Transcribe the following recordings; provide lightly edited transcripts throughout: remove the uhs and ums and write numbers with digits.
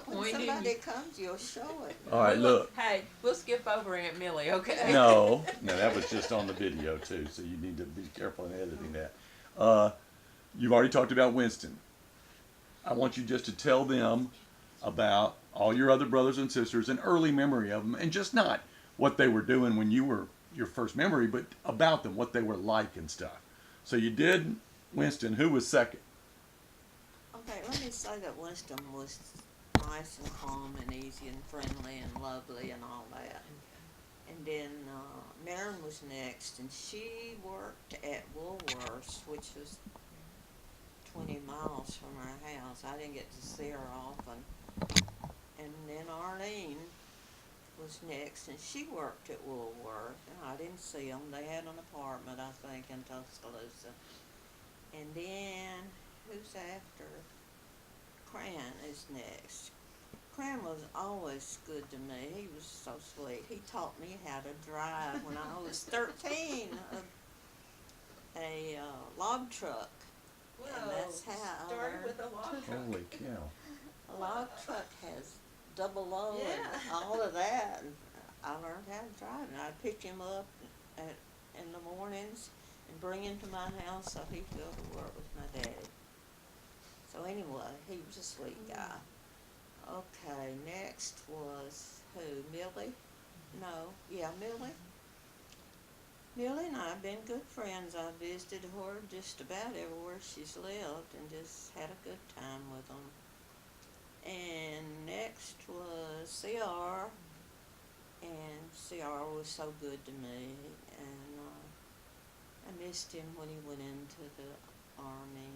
When somebody comes, you'll show it. All right, look. Hey, we'll skip over Aunt Millie, okay? No, no, that was just on the video too, so you need to be careful in editing that. Uh, you've already talked about Winston. I want you just to tell them about all your other brothers and sisters, an early memory of them, and just not what they were doing when you were your first memory, but about them, what they were like and stuff. So you did Winston. Who was second? Okay, let me say that Winston was nice and calm and easy and friendly and lovely and all that. And then Marin was next, and she worked at Woolworths, which was 20 miles from our house. I didn't get to see her often. And then Arlene was next, and she worked at Woolworth, and I didn't see them. They had an apartment, I think, in Tuscaloosa. And then, who's after? Cran is next. Cran was always good to me. He was so sweet. He taught me how to drive when I was 13, a log truck. Whoa, And that's how started with a log truck. Holy cow. a log truck has double load Yeah. and all of that. And I learned how to drive, and I'd pick him up in the mornings and bring him to my house so he'd go to work with my daddy. So anyway, he was a sweet guy. Okay, next was who? Millie? No, yeah, Millie. Millie and I have been good friends. I visited her just about everywhere she's lived and just had a good time with them. And next was CR, and CR was so good to me, and I missed him when he went into the Army.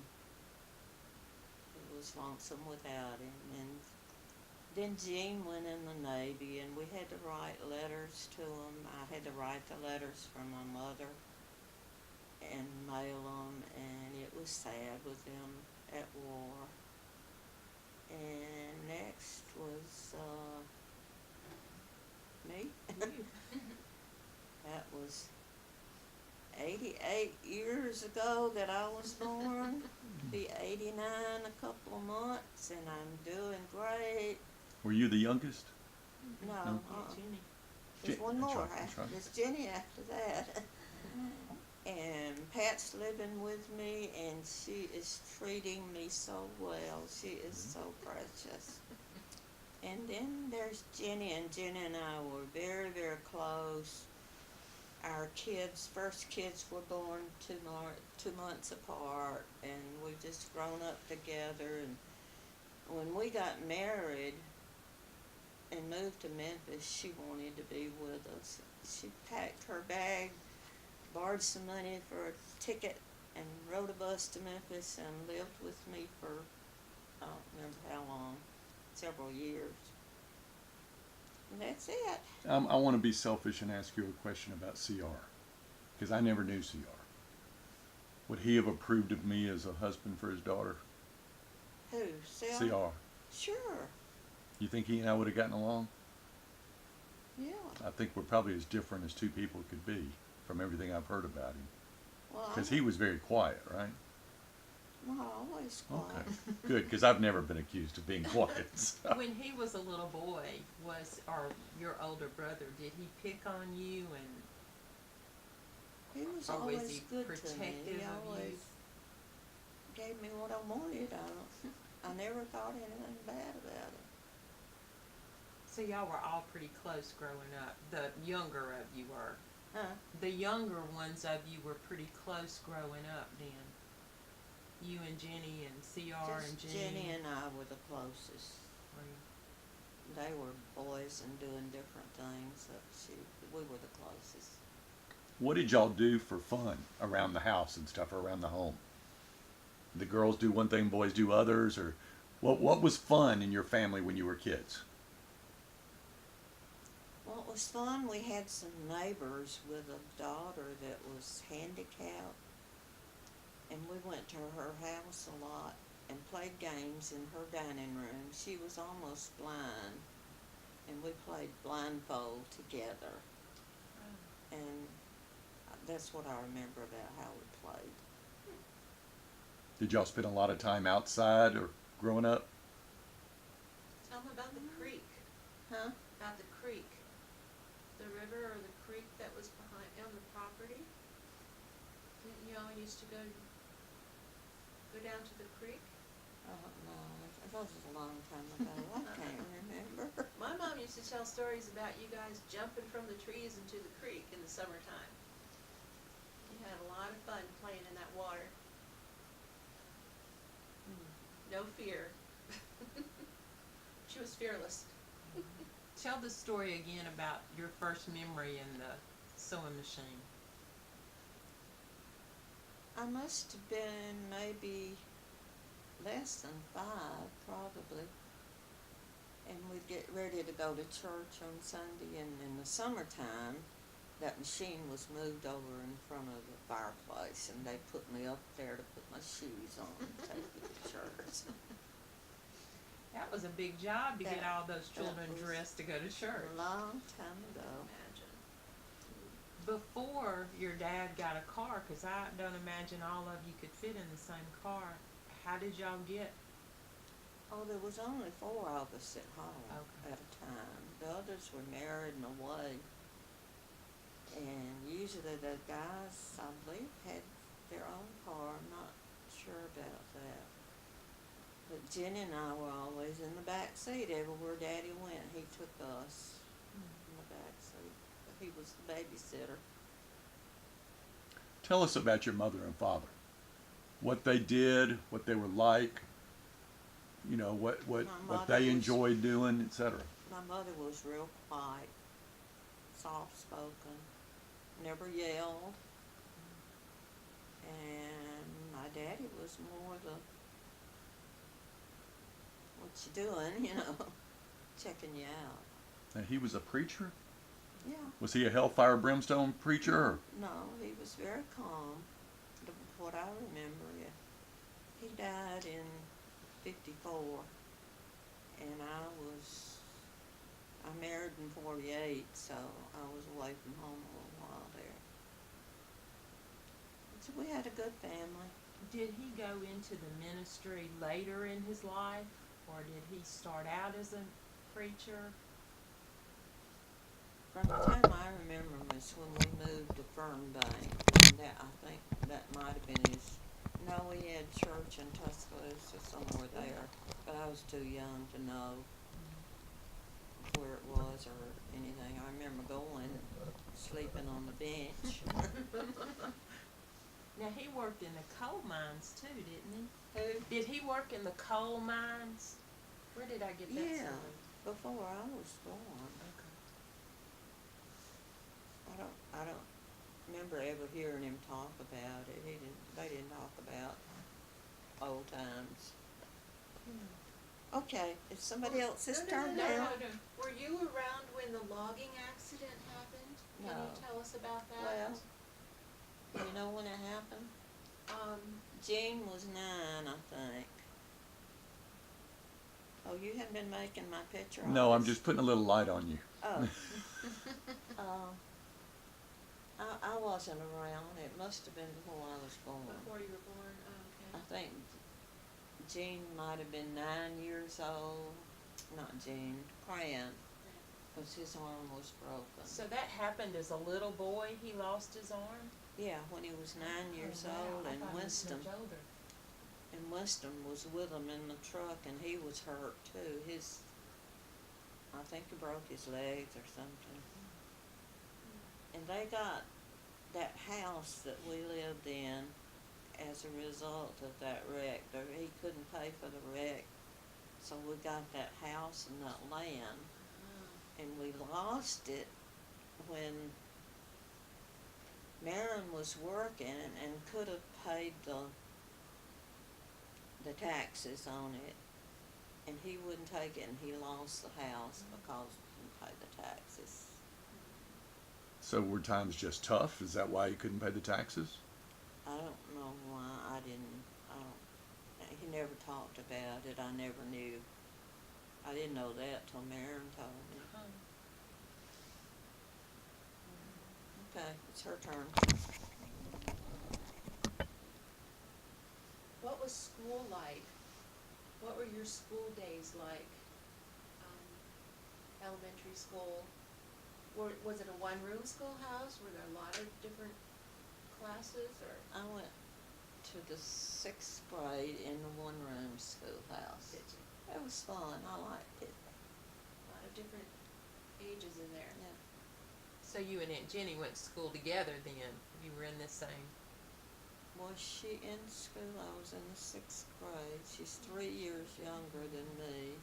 It was lonesome without him. And then Jean went in the Navy, and we had to write letters to him. I had to write the letters from my mother and mail them, and it was sad with them at war. And next was me. That was 88 years ago that I was born. Be 89 a couple of months, and I'm doing great. Were you the youngest? No, No. Jenny. there's one That's more. right, that's right. There's Jenny after that. And Pat's living with me, and she is treating me so well. She is so precious. And then there's Jenny, and Jenny and I were very, very close. Our first kids were born 2 months apart, and we've just grown up together. And when we got married and moved to Memphis, she wanted to be with us. She packed her bag, borrowed some money for a ticket, and rode a bus to Memphis and lived with me for, I don't remember how long, several years. And that's it. I want to be selfish and ask you a question about CR, because I never knew CR. Would he have approved of me as a husband for his daughter? Who? Sil? CR. Sure. You think he and I would have gotten along? Yeah. I think we're probably as different as two people could be from everything I've heard about him. Well, Because he was very quiet, right? not always quiet. Okay, good, because I've never been accused of being quiet. So. When he was a little boy, or your older brother, did he pick on you He was or was always he good to me. protective He of always gave me what I wanted. I never thought anything bad about it. So y'all were all pretty close growing up. The younger of you were. Huh? The younger ones of you were pretty close growing up then. You and Jenny and CR and Just Jenny. Jenny and I were the closest. They were boys and doing different things. We were the closest. What did y'all do for fun around the house and stuff, or around the home? The girls do one thing, boys do others, or what was fun in your family when you were kids? Well, it was fun. We had some neighbors with a daughter that was handicapped, and we went to her house a lot and played games in her dining room. She was almost blind, and we played blindfold together. And that's what I remember about how we played. Did y'all spend a lot of time outside or growing up? Tell them about the creek. Huh? About the creek. The river or the creek that was behind on the property. Didn't you all used to go down to the creek? Oh, no, that was a long time ago. I can't remember. My mom used to tell stories about you guys jumping from the trees into the creek in the summertime. You had a lot of fun playing in that water. No fear. She was fearless. Tell the story again about your first memory in the sewing machine. I must have been maybe less than 5, probably. And we'd get ready to go to church on Sunday, and in the summertime, that machine was moved over in front of the fireplace, and they put me up there to put my shoes on and take me to church. That was a big job to get That- all those children was dressed to go to church. A long time ago. Imagine. Before your dad got a car, 'cause I don't imagine all of you could fit in the same car, how did y'all get? Oh, there was only 4 of us at home Okay. at a time. The others were married and away. And usually the guys, I believe, had their own car. I'm not sure about that. But Jenny and I were always in the back seat. Everywhere Daddy went, he took us in the back seat. He was the babysitter. Tell us about your mother and father. What they did, what they were like, you know, what My what mother they was- enjoyed doing, etc. My mother was real quiet, soft-spoken, never yelled. And my daddy was more the, what you doing, you know, checking you out. And he was a preacher? Yeah. Was he a hellfire brimstone preacher? Or? No, he was very calm, what I remember. Yeah. He died in 54, and I married in 48, so I was away from home a little while there. So we had a good family. Did he go into the ministry later in his life, or did he start out as a preacher? From the time I remember was when we moved to Fernbank, and that, I think that might have been his, no, he had church in Tuscaloosa somewhere there, but I was too young to know where it was or anything. I remember going, sleeping on the bench. Now, he worked in the coal mines too, didn't Who? he? Did he work in the coal mines? Where did I get that Yeah, story? before I was born. Okay. I don't remember ever hearing him talk about it. They didn't talk about old times. Okay, it's somebody else's turn now. Were you around when the logging accident happened? Can No. you tell us about that? Well, you know when it happened? Jean was 9, I think. Oh, you haven't been making my picture? No, I'm always? just putting a little light on you. Oh. I wasn't around. It must have been before I was born. Before you were born, oh, I okay. think Jean might have been 9 years old. Not Jean, Cran, because his arm was broken. So that happened as a little boy, he lost his arm? Yeah, when he was 9 years old, and Winston was with him in the truck, and he was hurt too. I think he broke his legs or something. And they got that house that we lived in as a result of that wreck. He couldn't pay for the wreck, so we got that house and that land, and we lost it when Marin was working and could have paid the taxes on it, and he wouldn't take it, and he lost the house because he couldn't pay the taxes. So were times just tough? Is that why you couldn't pay the taxes? I don't know why he never talked about it. I never knew. I didn't know that till Marin told me. Okay, it's her turn. What was school like? What were your school days like? elementary school, was it a one-room schoolhouse? Were there a lot of different classes, or I went to the 6th grade in the one-room schoolhouse. did you? It was fun, I liked it, A lot of different ages in there. yeah. So you and Aunt Jenny went to school together then? You were in the same? Was she in school? I was in the 6th grade. She's 3 years younger than me.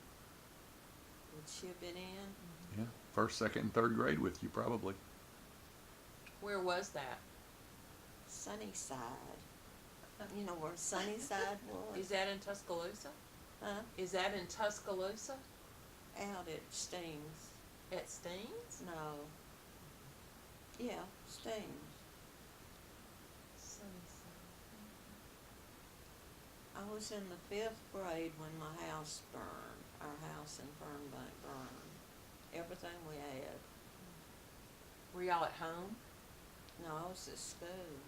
Would she have been in? Yeah, first, second, and third grade with you probably. Where was that? Sunnyside. You know where Sunnyside was? Is that in Tuscaloosa? Huh? Is that in Tuscaloosa? Out at Stings. At Steens? No. Yeah, Stings. I was in the 5th grade when my house burned. Our house in Fernbank burned. Everything we had. Were y'all at home? No, I was at school.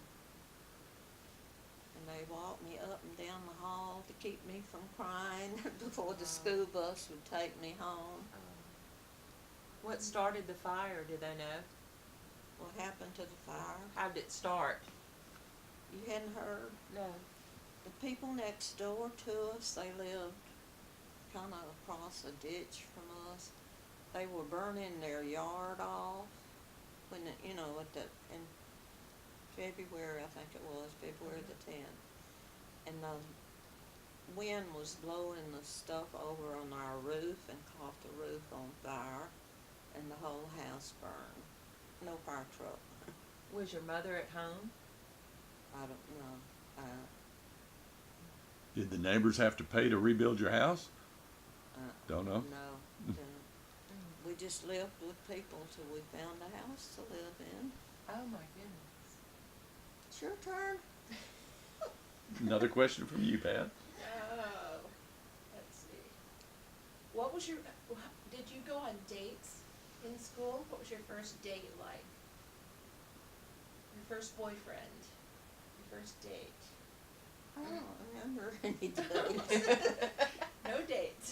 And they walked me up and down the hall to keep me from crying before the school bus would take me home. What started the fire, do they know? What happened to the fire? How did it start? You hadn't heard? No. The people next door to us, they lived kind of across a ditch from us. They were burning their yard off when, in February, I think it was, February the 10th. And the wind was blowing the stuff over on our roof and caught the roof on fire, and the whole house burned. No fire truck. Was your mother at home? I don't know. Did the neighbors have to pay to rebuild your house? Don't know. No, didn't. We just lived with people till we found a house to live in. Oh my goodness. It's your turn. Another question from you, Pat. Oh, let's see. What was your, did you go on dates in school? What was your first date like? Your first boyfriend? Your first date? I don't remember any dates. No dates.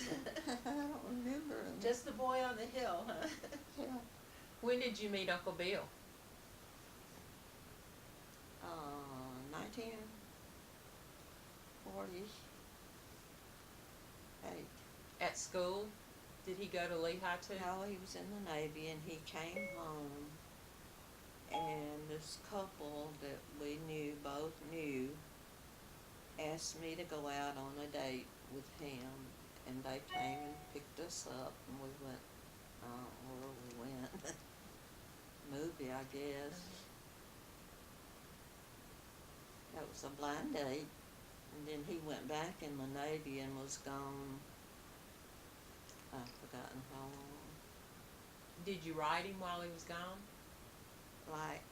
I don't remember 'em. Just the boy on the hill, huh? Yeah. When did you meet Uncle Bill? 1948. At school? Did he go to Lehigh too? No, he was in the Navy, and he came home, and this couple that we both knew, asked me to go out on a date with him, and they came and picked us up, and we went, I don't know where we went, movie, I guess. That was a blind date, and then he went back in the Navy and was gone, I've forgotten how long, Did you write him while he was gone? like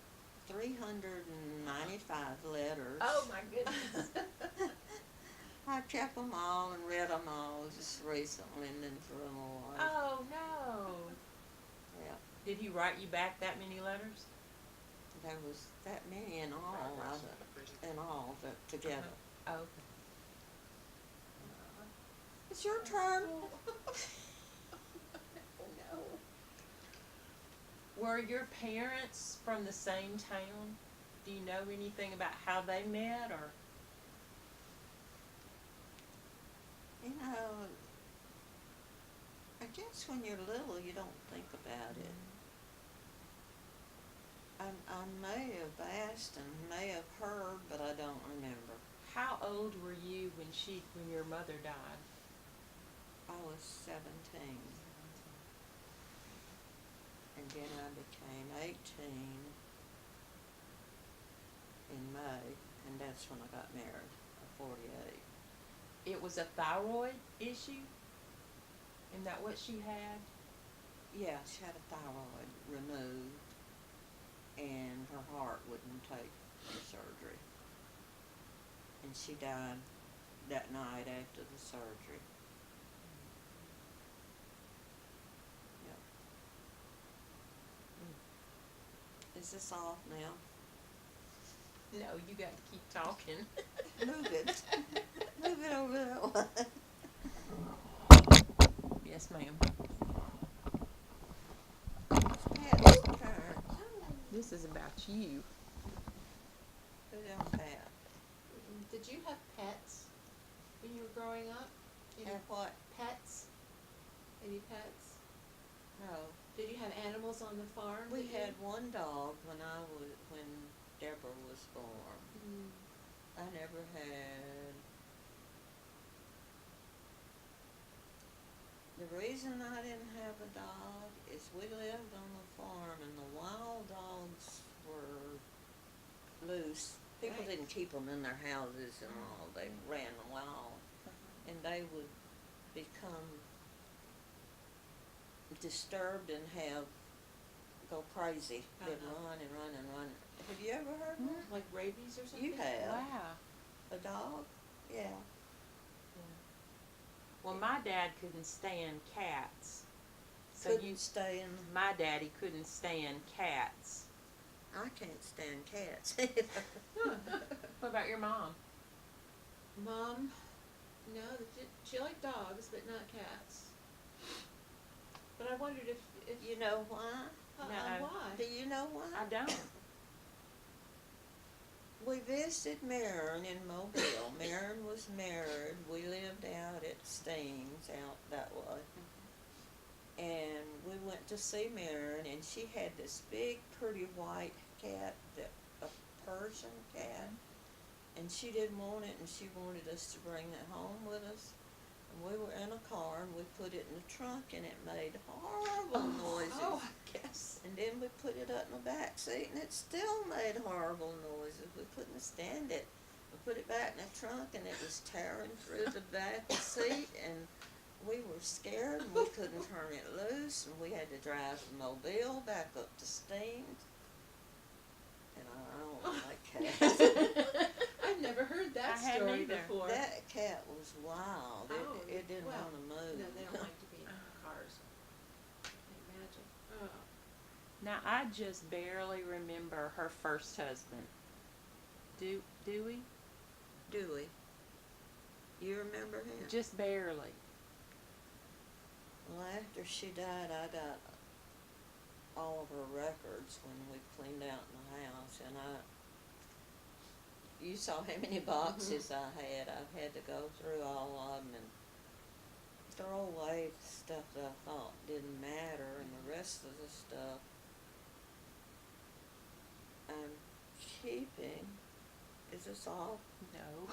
395 letters. Oh my goodness. I kept them all and read them all just recently and then threw them away. Oh no. Yeah, Did he write you back that many letters? there was that many in all, that together. Oh, okay. It's your turn. Oh no. Were your parents from the same town? Do you know anything about how they met, or? You know, I guess when you're little, you don't think about it. I may have asked and may have heard, but I don't remember. How old were you when your mother died? I was 17, and then I became 18 in May, and that's when I got married, at 48. It was a thyroid issue? Isn't that what she had? Yeah, she had a thyroid removed, and her heart wouldn't take the surgery. And she died that night after the surgery. Yep. Is this off now? No, you got to keep talking. Move it. Move it over that way. Yes, ma'am. this is about you. Who else have? Did you have pets when you were growing up? Any Have what? pets? Any pets? No. Did you have animals on the farm? We that you- had one dog when Deborah was born. Mm. I never had. The reason I didn't have a dog is we lived on a farm and the wild dogs were loose. People Right. didn't keep them in their houses and all. They ran wild. And they would become disturbed and go crazy. They'd Uh-huh. run and run and run. Have you ever heard one? Like rabies or something? You have. Wow. A dog? Yeah. Well, my dad couldn't stand cats. So Couldn't stay in. my daddy couldn't stand cats. I can't stand cats. What about your mom? Mom, no, she liked dogs, but not cats. But I wondered if You know why? No. why? Do you know why? I don't. We visited Marin in Mobile. Marin was married. We lived out at Steen's out that way. And we went to see Marin, and she had this big, pretty white cat, a Persian cat. And she didn't want it, and she wanted us to bring it home with us. And we were in a car, and we put it in the trunk, and it made horrible noises. Oh, I guess. And then we put it up in the back seat, and it still made horrible noises. We couldn't stand it. We put it back in the trunk, and it was tearing through the back seat, and we were scared, and we couldn't turn it loose, and we had to drive from Mobile back up to Steen's. And I don't like cats. I've never heard that I hadn't story either. before. That cat was wild. Oh, It didn't well, want to move. No, they don't like to be in cars. I can imagine. Oh. Now, I just barely remember her first husband. Do we? Dewey. You remember him? Just barely. Well, after she died, I got all of her records when we cleaned out in the house, and you saw how many boxes I had. I've had to go through all of them and throw away stuff that I thought didn't matter, and the rest of the stuff I'm keeping. Is this all? No.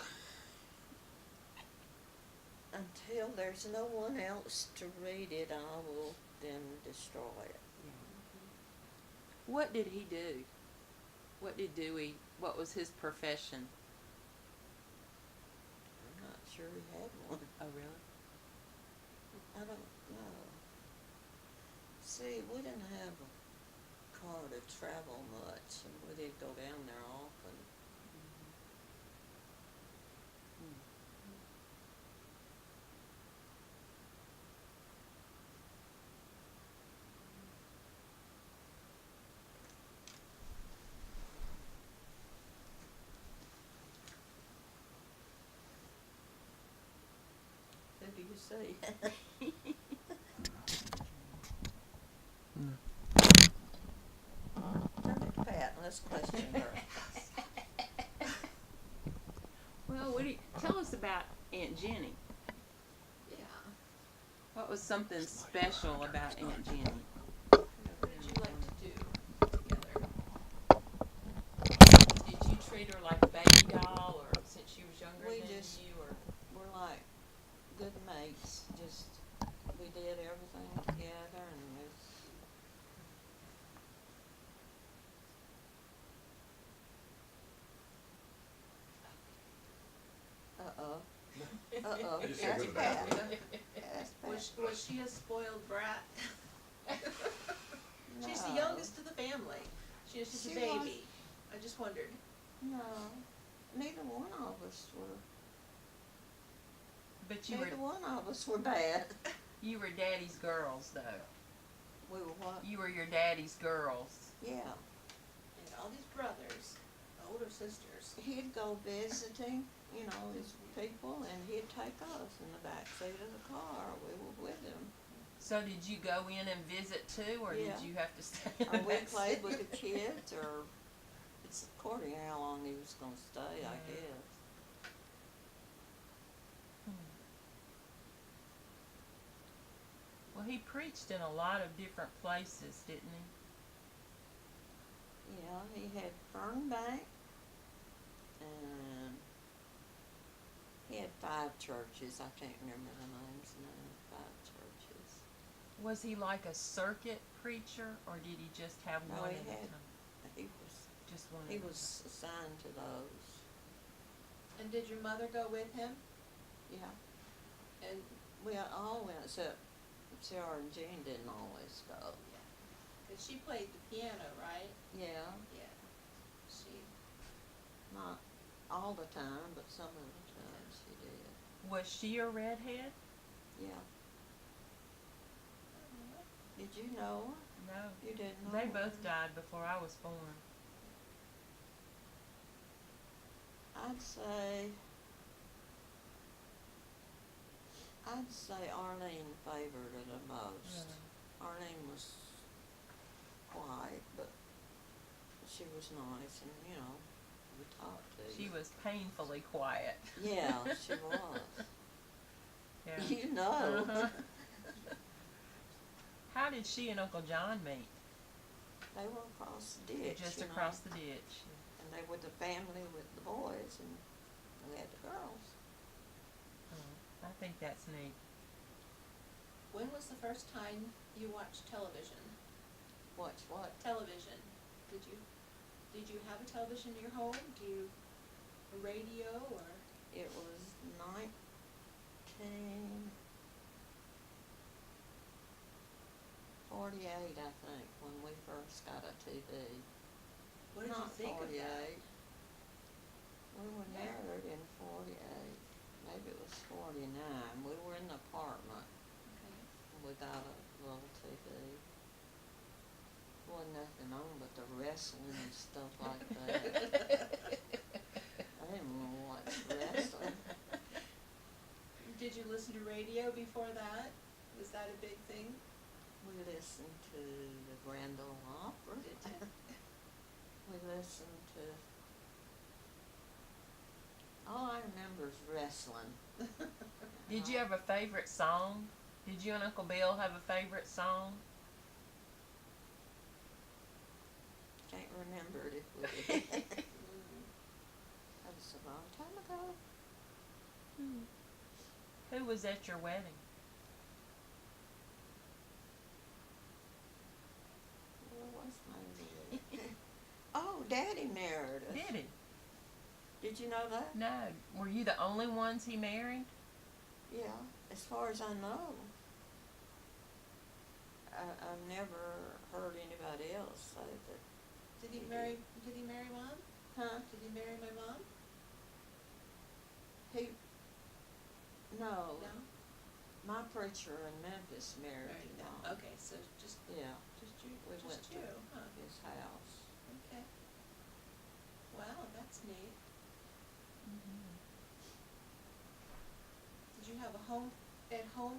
Until there's no one else to read it, I will then destroy it. What did he do? What did Dewey, what was his profession? I'm not sure he had one. Oh, really? I don't know. See, we didn't have a car to travel much, and we did go down there often. Who do you see? Turn it to Pat and let's question her. Well, tell us about Aunt Jenny. Yeah. What was something special about Aunt Jenny? What did you like to do together? Did you treat her like a baby doll, or since she was younger We than just- you, or? We're like good mates, just, we did everything together, and it's, uh-oh. Uh-oh, I just said that's go to the Pat. bathroom. That's Pat. Was she a spoiled brat? She's the No. youngest of the family. She was just a She baby. was. I just wondered. No, neither one of us were, But neither one of us were bad. you were Daddy's girls, though. We were what? You were your daddy's girls. Yeah. And all these brothers, older sisters. He'd go visiting, his people, and he'd take us in the back seat of the car. We were with him. So did you go in and visit too, or Yeah. did you have to stay in Or the we back played seat? with the kids, or it's according to how long he was gonna stay, I Yeah. guess. Hmm. Well, he preached in a lot of different places, didn't he? Yeah, he had Fernbank, and he had 5 churches. I can't remember the names now. 5 churches. Was he like a circuit preacher, or did he just have No, one he at a had. time? He Just one at a time. was assigned to those. And did your mother go with him? Yeah, And we all went except Sarah and Jean didn't always go. cause she played the piano, right? Yeah, Yeah. She. not all the time, but some of the time she did. Was she a redhead? Yeah. Did you know her? No. You didn't know They her? both died before I was born. I'd say Arlene favored her the most. Arlene was quiet, but she was nice, and we talked to She you. was painfully quiet. Yeah, she was. Yeah. You know. Uh-huh. How did she and Uncle John meet? They were across the ditch. Just you know, across the ditch. And they were the family with the boys, and we had the girls. Oh, I think that's neat. When was the first time you watched television? Watch what? Television. Did you have a television in your home? A radio or? It was 1948, I think, when we first got a TV. What did Not you think 48. of that? We were Yeah. married in 48. Maybe it was 49. We were in the apartment. Okay. We got a little TV. Wasn't nothing on but the wrestling and stuff like that. I didn't want to watch wrestling. Did you listen to radio before that? Was that a big thing? We listened to the Grand Ole Opera. Did you? We listened to. All I remember is wrestling. Did you have a favorite song? Did you and Uncle Bill have a favorite song? Can't remember it if we did. That was a long time ago. Who was at your wedding? Where was my wedding? Oh, Daddy married us. Did he? Did you know that? No. Were you the only ones he married? Yeah, as far as I know. I've never heard anybody else say that. Did he marry Mom? Huh? Did he marry my mom? No. No? My preacher in Memphis married Married your them. mom. Okay, so just Yeah, you. we Just went you, to huh? his house. Okay. Wow, that's neat. Did you have a home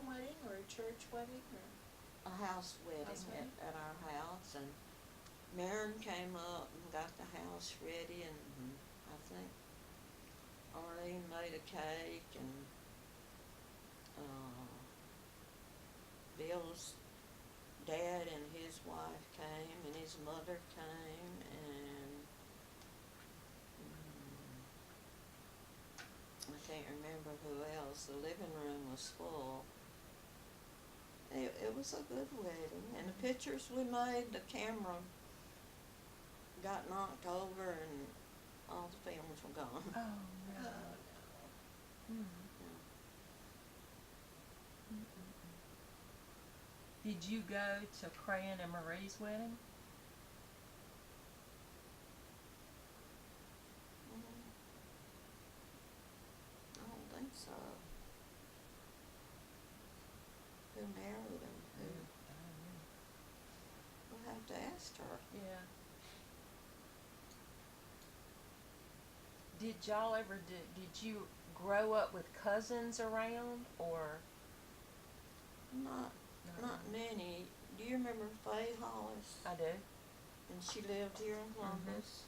wedding or a church wedding or? A house wedding House wedding? at our house, and Maren came up and got the house ready, and I think Arlene made a cake, and Bill's dad and his wife came, and his mother came, and I can't remember who else. The living room was full. It was a good wedding, and the pictures we made, the camera got knocked over, and all the films were gone. Oh, Oh, no. no. Mm. Did you go to Crayon and Marie's wedding? I don't think so. Who married him? We'll have to ask her. Yeah. Did y'all ever did you grow up with cousins around, or Not not many. Do you remember Faye Hollis? I do. And she lived here in Columbus.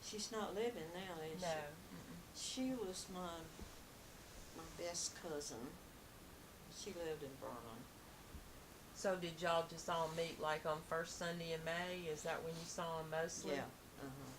She's not living now, is No. she? She was my best cousin. She lived in Vernon. So did y'all just all meet like on first Sunday in May? Is that when you saw them mostly? Yeah. Uh-huh.